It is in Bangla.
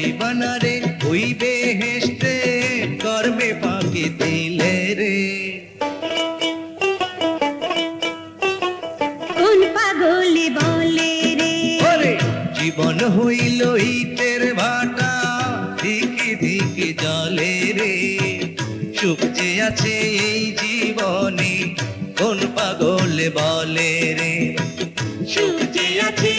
যাইবানা রে ওই বেহেশতে করবে ফাঁকি দিলে রে। কোন পাগলে বলে রে ওরে জীবন হইল ইটের ভাটা ধিকে ধিকে জলে রে। সুখ যে আছে এই জীবনে কোন পাগলে বলে রে। সুখ যে আছে